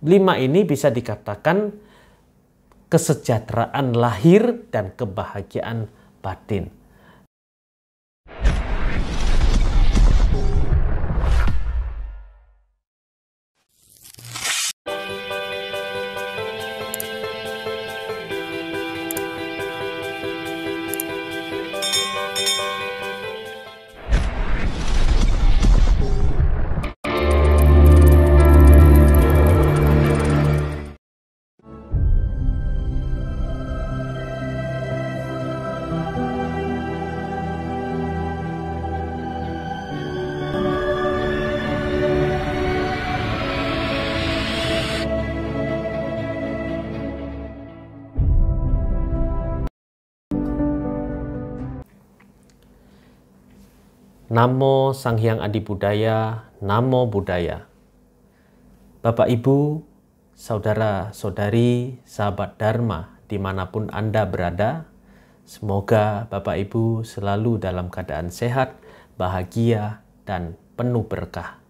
5 ini bisa dikatakan kesejahteraan lahir dan kebahagiaan batin. Namo Sang Hyang Adibudaya, Namo Buddhaya. Bapak Ibu, saudara-saudari, sahabat Dharma dimanapun Anda berada, semoga Bapak Ibu selalu dalam keadaan sehat, bahagia, dan penuh berkah.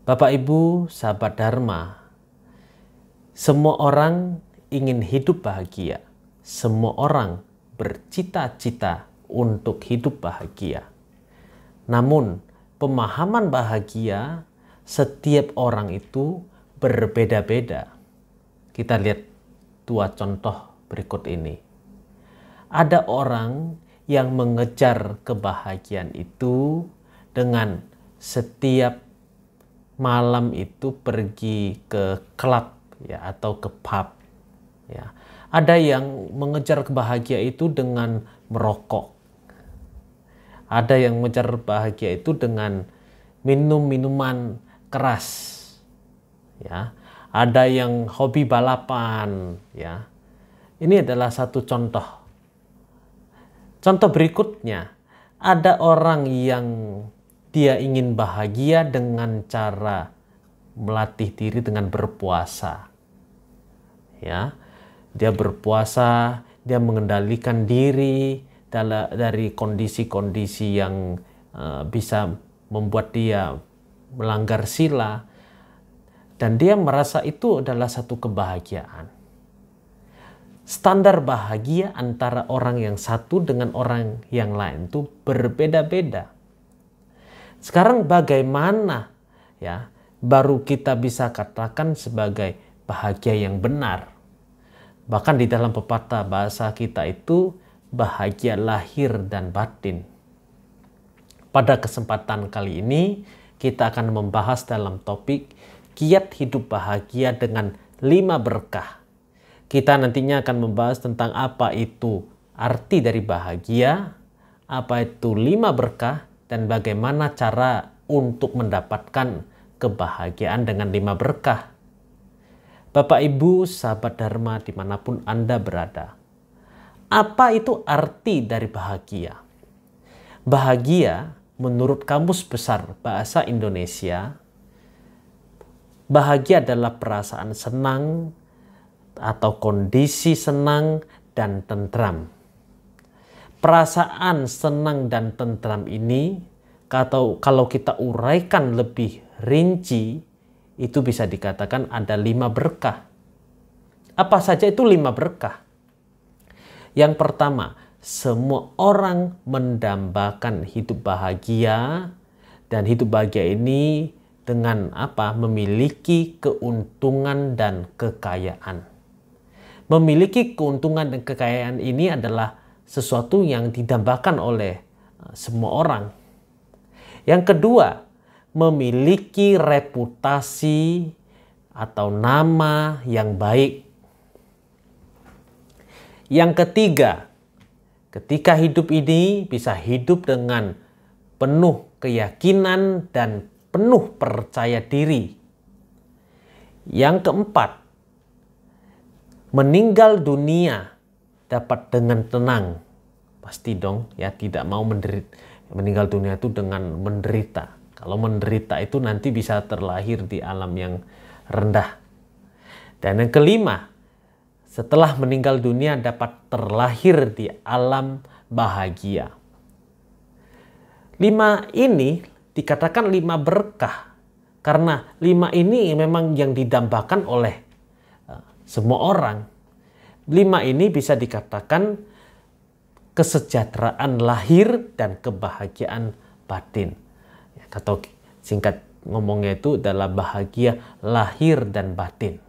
Bapak Ibu, sahabat Dharma, semua orang ingin hidup bahagia. Semua orang bercita-cita untuk hidup bahagia. Namun, pemahaman bahagia setiap orang itu berbeda-beda. Kita lihat 2 contoh berikut ini. Ada orang yang mengejar kebahagiaan itu dengan setiap malam itu pergi ke klub ya, atau ke pub. Ya. Ada yang mengejar kebahagiaan itu dengan merokok. Ada yang mengejar bahagia itu dengan minum minuman keras, ya. Ada yang hobi balapan, ya. Ini adalah satu contoh. Contoh berikutnya, ada orang yang dia ingin bahagia dengan cara melatih diri dengan berpuasa, ya. Dia berpuasa, dia mengendalikan diri dari kondisi-kondisi yang bisa membuat dia melanggar sila, dan dia merasa itu adalah satu kebahagiaan. Standar bahagia antara orang yang satu dengan orang yang lain itu berbeda-beda. Sekarang bagaimana ya baru kita bisa katakan sebagai bahagia yang benar? Bahkan di dalam pepatah bahasa kita itu bahagia lahir dan batin. Pada kesempatan kali ini kita akan membahas dalam topik kiat hidup bahagia dengan 5 berkah. Kita nantinya akan membahas tentang apa itu arti dari bahagia, apa itu 5 berkah, dan bagaimana cara untuk mendapatkan kebahagiaan dengan 5 berkah. Bapak Ibu sahabat Dharma dimanapun Anda berada, apa itu arti dari bahagia? Bahagia menurut Kamus Besar Bahasa Indonesia, bahagia adalah perasaan senang atau kondisi senang dan tentram. Perasaan senang dan tentram ini, kalau kita uraikan lebih rinci, itu bisa dikatakan ada 5 berkah. Apa saja itu 5 berkah? Yang pertama, semua orang mendambakan hidup bahagia, dan hidup bahagia ini dengan apa? Memiliki keuntungan dan kekayaan. Memiliki keuntungan dan kekayaan ini adalah sesuatu yang didambakan oleh semua orang. Yang kedua, memiliki reputasi atau nama yang baik. Yang ketiga, ketika hidup ini bisa hidup dengan penuh keyakinan dan penuh percaya diri. Yang keempat, meninggal dunia dapat dengan tenang. Pasti dong ya, tidak mau meninggal dunia itu dengan menderita. Kalau menderita itu nanti bisa terlahir di alam yang rendah. Dan yang kelima, setelah meninggal dunia dapat terlahir di alam bahagia. 5 ini dikatakan 5 berkah Karena 5 ini memang yang didambakan oleh semua orang. 5 ini bisa dikatakan kesejahteraan lahir dan kebahagiaan batin. Atau singkat ngomongnya itu adalah bahagia lahir dan batin.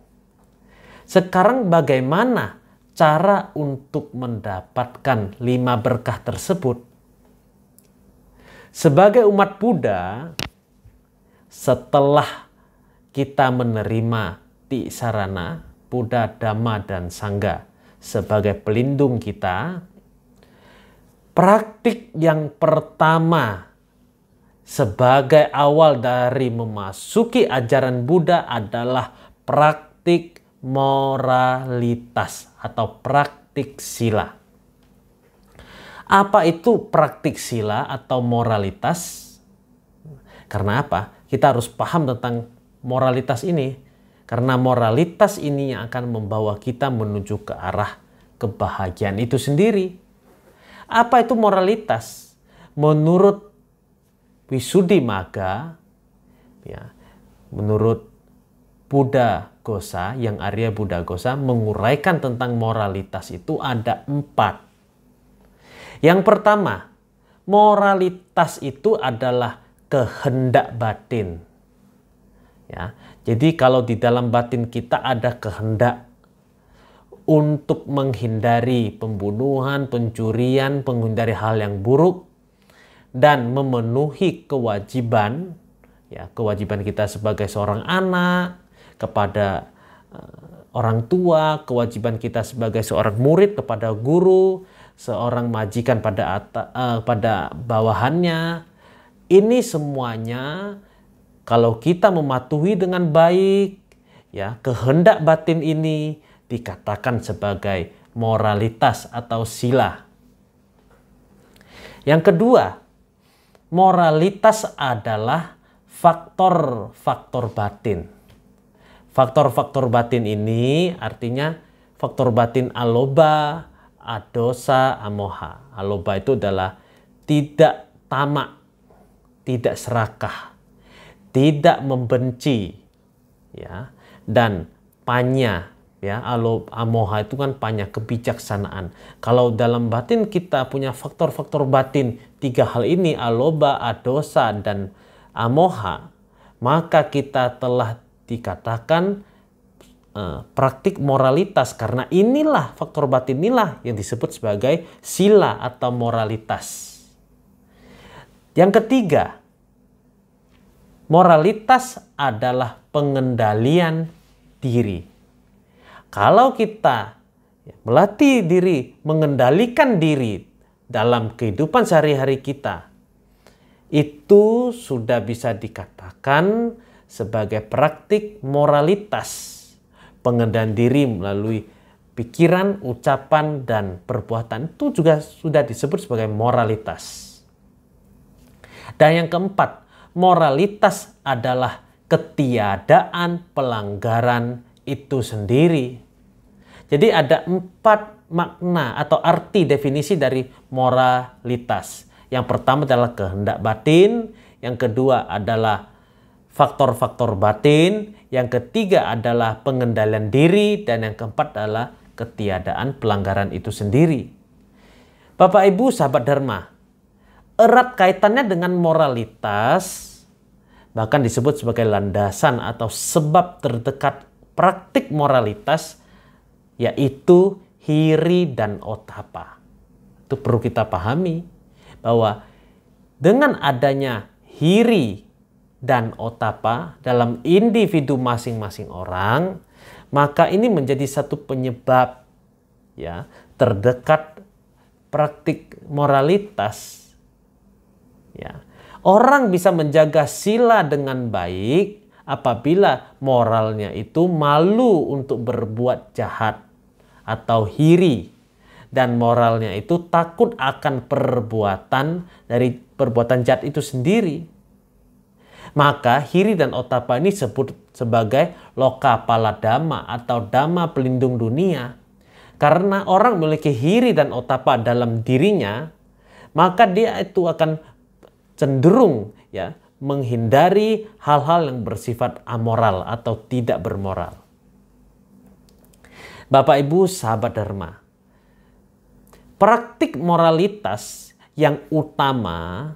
Sekarang bagaimana cara untuk mendapatkan 5 berkah tersebut? Sebagai umat Buddha, setelah kita menerima Tisarana, Buddha, Dhamma, dan Sangha sebagai pelindung kita, praktik yang pertama sebagai awal dari memasuki ajaran Buddha adalah praktik moralitas atau praktik sila. Apa itu praktik sila atau moralitas? Karena apa? Kita harus paham tentang moralitas ini. Karena moralitas ini yang akan membawa kita menuju ke arah kebahagiaan itu sendiri. Apa itu moralitas? Menurut Visuddhimagga, ya, menurut Buddha Ghosa, yang Arya Buddha Ghosa menguraikan tentang moralitas itu ada 4. Yang pertama, moralitas itu adalah kehendak batin. Ya, jadi kalau di dalam batin kita ada kehendak untuk menghindari pembunuhan, pencurian, menghindari hal yang buruk, dan memenuhi kewajiban, ya, kewajiban kita sebagai seorang anak kepada orang tua, kewajiban kita sebagai seorang murid kepada guru, seorang majikan pada bawahannya. Ini semuanya kalau kita mematuhi dengan baik, ya, kehendak batin ini dikatakan sebagai moralitas atau sila. Yang kedua, moralitas adalah faktor-faktor batin. Faktor-faktor batin ini artinya faktor batin aloba, adosa, amoha. Aloba itu adalah tidak tamak, tidak serakah, tidak membenci, ya, dan panya, ya. Amoha itu kan panya, kebijaksanaan. Kalau dalam batin kita punya faktor-faktor batin 3 hal ini, aloba, adosa, dan amoha, maka kita telah dikatakan praktik moralitas, karena inilah faktor batin inilah yang disebut sebagai sila atau moralitas. Yang ketiga, moralitas adalah pengendalian diri. Kalau kita melatih diri, mengendalikan diri dalam kehidupan sehari-hari kita, itu sudah bisa dikatakan sebagai praktik moralitas. Pengendalian diri melalui pikiran, ucapan, dan perbuatan itu juga sudah disebut sebagai moralitas. Dan yang keempat, moralitas adalah ketiadaan pelanggaran itu sendiri. Jadi ada 4 makna atau arti definisi dari moralitas. Yang pertama adalah kehendak batin, yang kedua adalah faktor-faktor batin, yang ketiga adalah pengendalian diri, dan yang keempat adalah ketiadaan pelanggaran itu sendiri. Bapak Ibu sahabat Dharma, erat kaitannya dengan moralitas, bahkan disebut sebagai landasan atau sebab terdekat praktik moralitas, yaitu hiri dan otapa. Itu perlu kita pahami bahwa dengan adanya hiri dan otapa dalam individu masing-masing orang, maka ini menjadi satu penyebab, ya, terdekat praktik moralitas. Ya. Orang bisa menjaga sila dengan baik apabila moralnya itu malu untuk berbuat jahat atau hiri, dan moralnya itu takut akan perbuatan jahat itu sendiri. Maka hiri dan otapa ini disebut sebagai lokapala dhamma atau dhamma pelindung dunia. Karena orang memiliki hiri dan otapa dalam dirinya, maka dia itu akan cenderung, ya, menghindari hal-hal yang bersifat amoral atau tidak bermoral. Bapak Ibu sahabat Dharma, praktik moralitas yang utama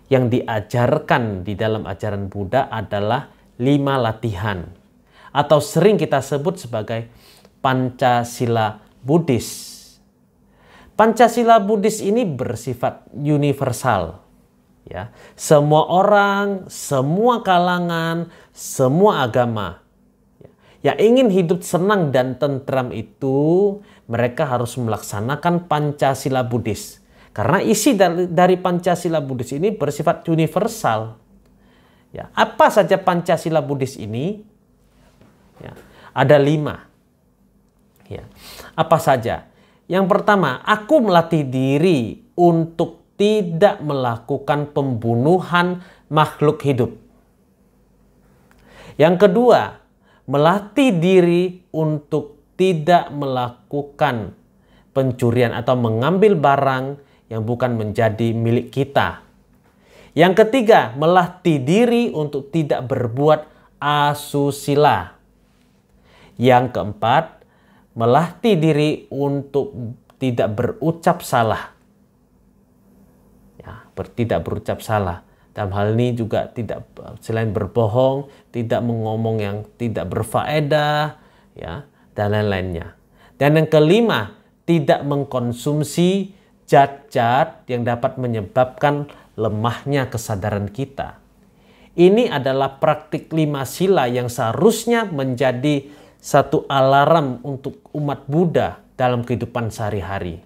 yang diajarkan di dalam ajaran Buddha adalah 5 latihan atau sering kita sebut sebagai Pancasila Buddhis. Pancasila Buddhis ini bersifat universal. Ya, semua orang, semua kalangan, semua agama yang ingin hidup senang dan tentram itu, mereka harus melaksanakan Pancasila Buddhis. Karena isi dari Pancasila Buddhis ini bersifat universal. Ya, apa saja Pancasila Buddhis ini? Ya, ada 5. Ya, apa saja? Yang pertama, aku melatih diri untuk tidak melakukan pembunuhan makhluk hidup. Yang kedua, melatih diri untuk tidak melakukan pencurian atau mengambil barang yang bukan menjadi milik kita. Yang ketiga, melatih diri untuk tidak berbuat asusila. Yang keempat, melatih diri untuk tidak berucap salah. Ya, tidak berucap salah. Dalam hal ini juga tidak, selain berbohong, tidak mengomong yang tidak berfaedah, ya, dan lain-lainnya. Dan yang kelima, tidak mengkonsumsi zat-zat yang dapat menyebabkan lemahnya kesadaran kita. Ini adalah praktik 5 sila yang seharusnya menjadi satu alarm untuk umat Buddha dalam kehidupan sehari-hari.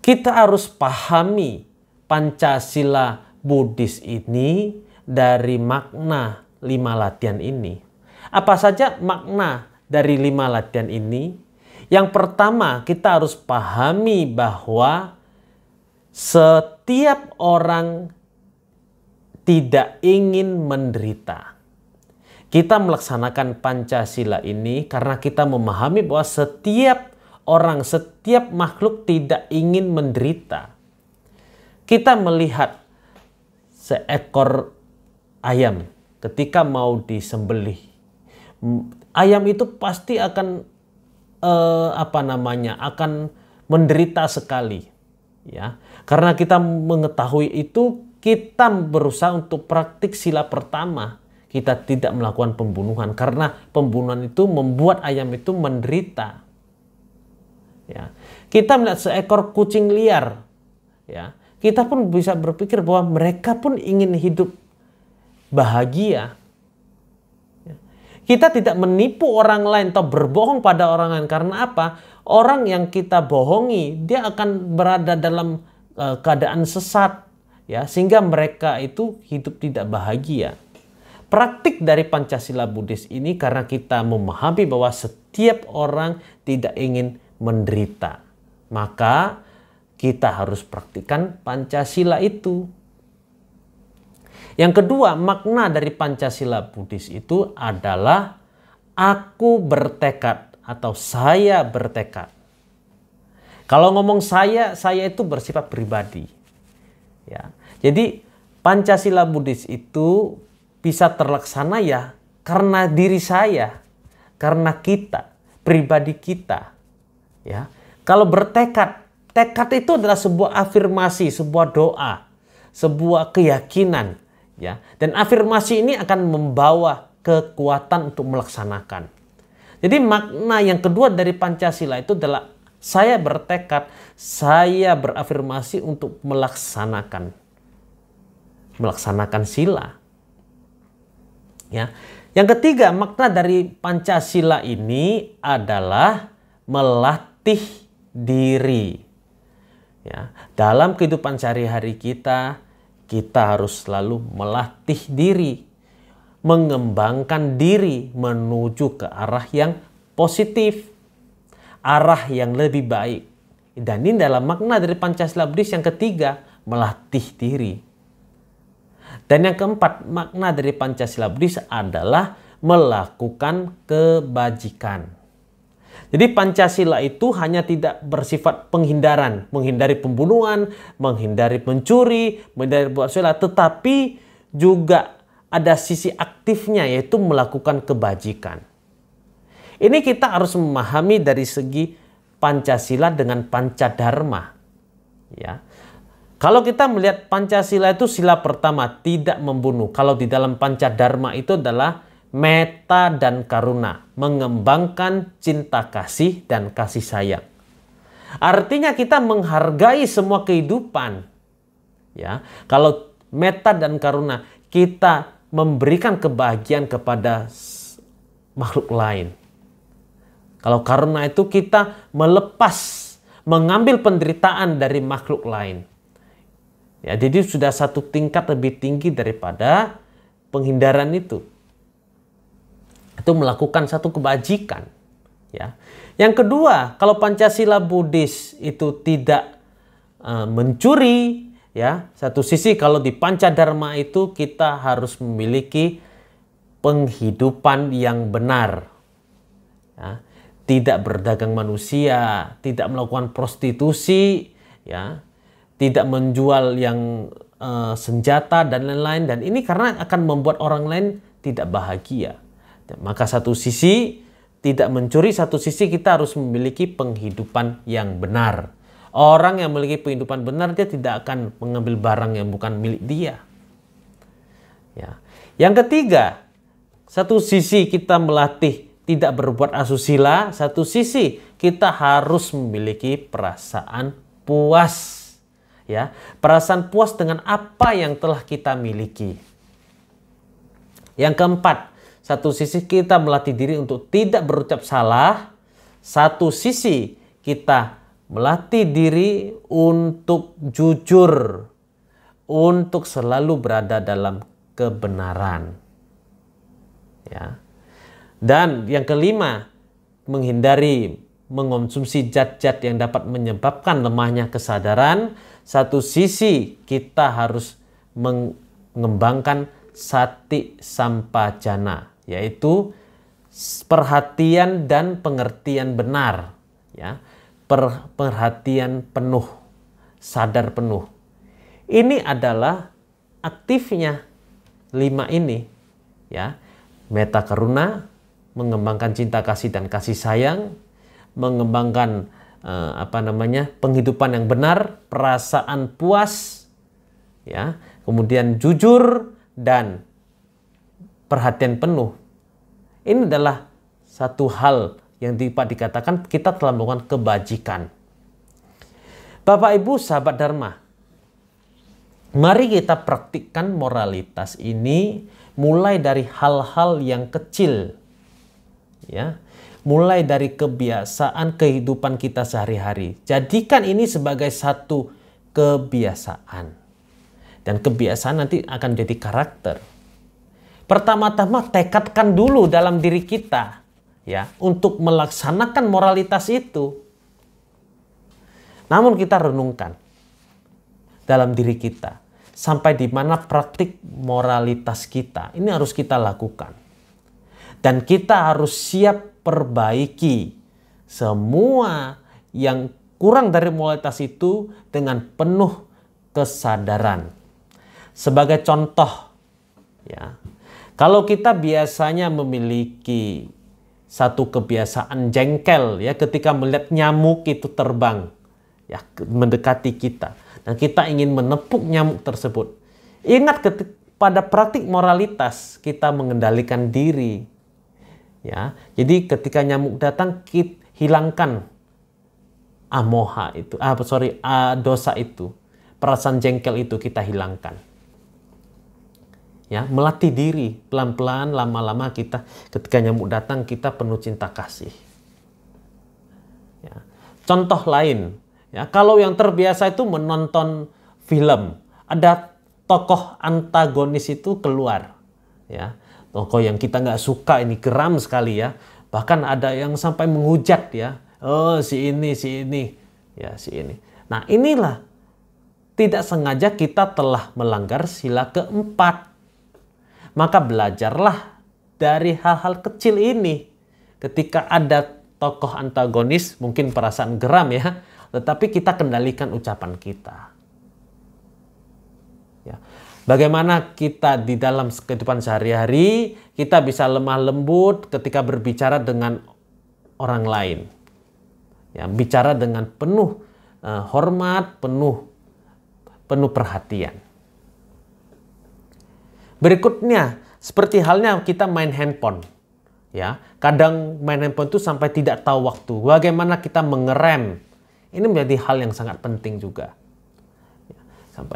Kita harus pahami Pancasila Buddhis ini dari makna 5 latihan ini. Apa saja makna dari 5 latihan ini? Yang pertama, kita harus pahami bahwa setiap orang tidak ingin menderita. Kita melaksanakan Pancasila ini karena kita memahami bahwa setiap orang, setiap makhluk tidak ingin menderita. Kita melihat seekor ayam ketika mau disembelih. Ayam itu pasti akan akan menderita sekali, ya. Karena kita mengetahui itu, kita berusaha untuk praktik sila pertama. Kita tidak melakukan pembunuhan karena pembunuhan itu membuat ayam itu menderita. Ya. Kita melihat seekor kucing liar, ya. Kita pun bisa berpikir bahwa mereka pun ingin hidup bahagia. Kita tidak menipu orang lain atau berbohong pada orang lain. Karena apa? Orang yang kita bohongi, dia akan berada dalam keadaan sesat, ya, sehingga mereka itu hidup tidak bahagia. Praktik dari Pancasila Buddhis ini karena kita memahami bahwa setiap orang tidak ingin menderita. Maka kita harus praktikkan Pancasila itu. Yang kedua, makna dari Pancasila Buddhis itu adalah aku bertekad atau saya bertekad. Kalau ngomong saya itu bersifat pribadi. Ya. Jadi Pancasila Buddhis itu bisa terlaksana ya karena diri saya, karena kita, pribadi kita. Ya. Kalau bertekad, tekad itu adalah sebuah afirmasi, sebuah doa, sebuah keyakinan, ya. Dan afirmasi ini akan membawa kekuatan untuk melaksanakan. Jadi makna yang kedua dari Pancasila itu adalah saya bertekad, saya berafirmasi untuk melaksanakan sila. Ya. Yang ketiga, makna dari Pancasila ini adalah melatih diri. Ya, dalam kehidupan sehari-hari kita harus selalu melatih diri, mengembangkan diri menuju ke arah yang positif, arah yang lebih baik. Dan ini dalam makna dari Pancasila Buddhis yang ketiga, melatih diri. Dan yang keempat, makna dari Pancasila Buddhis adalah melakukan kebajikan. Jadi Pancasila itu hanya tidak bersifat penghindaran, menghindari pembunuhan, menghindari mencuri, menghindari buat salah, tetapi juga ada sisi aktifnya, yaitu melakukan kebajikan. Ini kita harus memahami dari segi Pancasila dengan Pancadharma. Ya. Kalau kita melihat Pancasila itu sila pertama, tidak membunuh. Kalau di dalam Pancadharma itu adalah metta dan karuna, mengembangkan cinta kasih dan kasih sayang. Artinya kita menghargai semua kehidupan. Ya, kalau metta dan karuna, kita memberikan kebahagiaan kepada makhluk lain. Kalau karuna itu kita melepas, mengambil penderitaan dari makhluk lain. Ya, jadi sudah satu tingkat lebih tinggi daripada penghindaran itu. Itu melakukan satu kebajikan. Ya. Yang kedua, kalau Pancasila Buddhis itu tidak mencuri, ya, satu sisi kalau di Pancadharma itu kita harus memiliki penghidupan yang benar. Ya. Tidak berdagang manusia, tidak melakukan prostitusi, ya, tidak menjual yang senjata dan lain-lain. Dan ini karena akan membuat orang lain tidak bahagia. Maka satu sisi tidak mencuri, satu sisi kita harus memiliki penghidupan yang benar. Orang yang memiliki penghidupan benar, dia tidak akan mengambil barang yang bukan milik dia. Ya. Yang ketiga, satu sisi kita melatih tidak berbuat asusila, satu sisi kita harus memiliki perasaan puas. Ya, perasaan puas dengan apa yang telah kita miliki. Yang keempat, satu sisi kita melatih diri untuk tidak berucap salah. Satu sisi kita melatih diri untuk jujur. Untuk selalu berada dalam kebenaran. Ya. Dan yang kelima, menghindari mengonsumsi zat-zat yang dapat menyebabkan lemahnya kesadaran. Satu sisi kita harus mengembangkan sati sampajana, yaitu perhatian dan pengertian benar, ya, perhatian penuh, sadar penuh. Ini adalah aktifnya 5 ini, ya, metta karuna, mengembangkan cinta kasih dan kasih sayang, mengembangkan penghidupan yang benar, perasaan puas, ya, kemudian jujur dan perhatian penuh. Ini adalah satu hal yang dikatakan kita telah melakukan kebajikan. Bapak Ibu sahabat Dharma, mari kita praktikkan moralitas ini mulai dari hal-hal yang kecil, ya, mulai dari kebiasaan kehidupan kita sehari-hari. Jadikan ini sebagai satu kebiasaan. Dan kebiasaan nanti akan jadi karakter. Pertama-tama tekadkan dulu dalam diri kita, ya, untuk melaksanakan moralitas itu. Namun kita renungkan dalam diri kita sampai di mana praktik moralitas kita. Ini harus kita lakukan. Dan kita harus siap perbaiki semua yang kurang dari moralitas itu dengan penuh kesadaran. Sebagai contoh, ya, kalau kita biasanya memiliki satu kebiasaan jengkel, ya, ketika melihat nyamuk itu terbang, ya, mendekati kita, dan kita ingin menepuk nyamuk tersebut. Ingat pada praktik moralitas kita mengendalikan diri. Ya, jadi ketika nyamuk datang, kita hilangkan dosa itu, perasaan jengkel itu kita hilangkan. Ya, melatih diri pelan-pelan, lama-lama kita ketika nyamuk datang kita penuh cinta kasih. Ya. Contoh lain, ya, kalau yang terbiasa itu menonton film, ada tokoh antagonis itu keluar, ya. Tokoh yang kita nggak suka ini geram sekali, ya. Bahkan ada yang sampai menghujat, ya. Oh, si ini. Ya, si ini. Nah, inilah tidak sengaja kita telah melanggar sila keempat. Maka belajarlah dari hal-hal kecil ini. Ketika ada tokoh antagonis, mungkin perasaan geram ya, tetapi kita kendalikan ucapan kita. Ya. Bagaimana kita di dalam kehidupan sehari-hari, kita bisa lemah lembut ketika berbicara dengan orang lain. Ya, bicara dengan penuh hormat, penuh perhatian. Berikutnya, seperti halnya kita main handphone. Ya, kadang main handphone itu sampai tidak tahu waktu. Bagaimana kita mengerem? Ini menjadi hal yang sangat penting juga. Ya,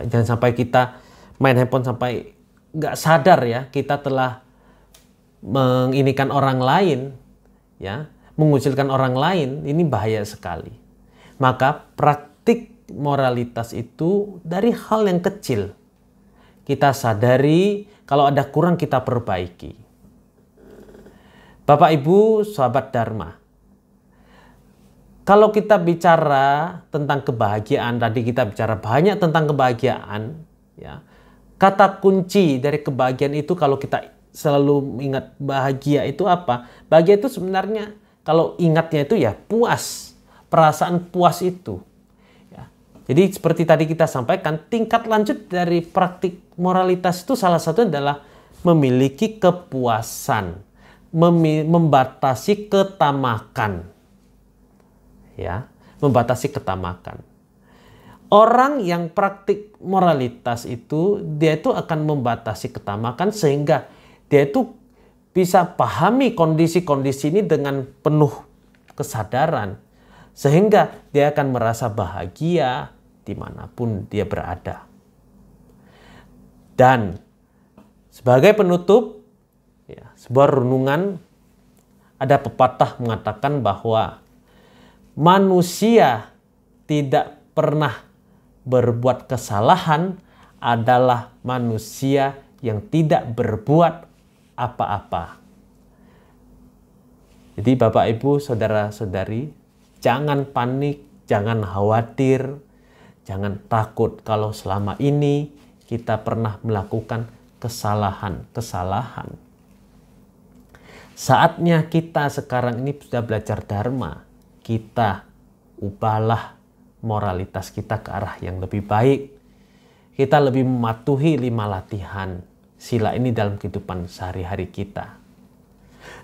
jangan sampai kita main handphone sampai nggak sadar ya, kita telah menginikan orang lain, ya, mengucilkan orang lain. Ini bahaya sekali. Maka praktik moralitas itu dari hal yang kecil. Kita sadari kalau ada kurang kita perbaiki. Bapak Ibu, sahabat Dharma. Kalau kita bicara tentang kebahagiaan, tadi kita bicara banyak tentang kebahagiaan, ya. Kata kunci dari kebahagiaan itu kalau kita selalu ingat bahagia itu apa? Bahagia itu sebenarnya kalau ingatnya itu ya puas, perasaan puas itu. Jadi seperti tadi kita sampaikan, tingkat lanjut dari praktik moralitas itu salah satunya adalah memiliki kepuasan, membatasi ketamakan. Ya, membatasi ketamakan. Orang yang praktik moralitas itu, dia itu akan membatasi ketamakan sehingga dia itu bisa pahami kondisi-kondisi ini dengan penuh kesadaran. Sehingga dia akan merasa bahagia dimanapun dia berada. Dan sebagai penutup, ya, sebuah renungan, ada pepatah mengatakan bahwa manusia tidak pernah berbuat kesalahan adalah manusia yang tidak berbuat apa-apa. Jadi Bapak Ibu, saudara-saudari, jangan panik, jangan khawatir, jangan takut kalau selama ini kita pernah melakukan kesalahan-kesalahan. Saatnya kita sekarang ini sudah belajar Dharma. Kita ubahlah moralitas kita ke arah yang lebih baik. Kita lebih mematuhi 5 latihan sila ini dalam kehidupan sehari-hari kita.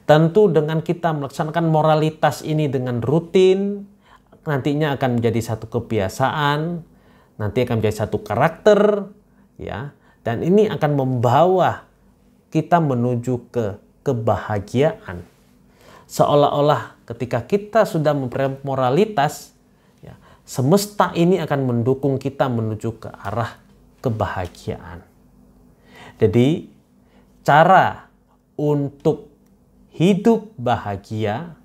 Tentu dengan kita melaksanakan moralitas ini dengan rutin, nantinya akan menjadi satu kebiasaan, nanti akan menjadi satu karakter, ya, dan ini akan membawa kita menuju ke kebahagiaan. Seolah-olah ketika kita sudah memperoleh moralitas, ya, semesta ini akan mendukung kita menuju ke arah kebahagiaan. Jadi, cara untuk hidup bahagia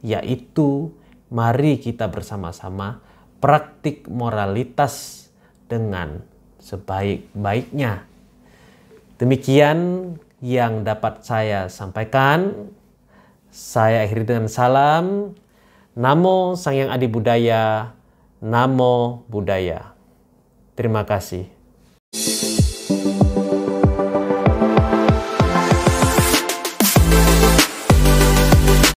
yaitu mari kita bersama-sama praktik moralitas dengan sebaik-baiknya. Demikian yang dapat saya sampaikan. Saya akhiri dengan salam. Namo Sang Hyang Adi Budaya. Namo Buddhaya. Terima kasih.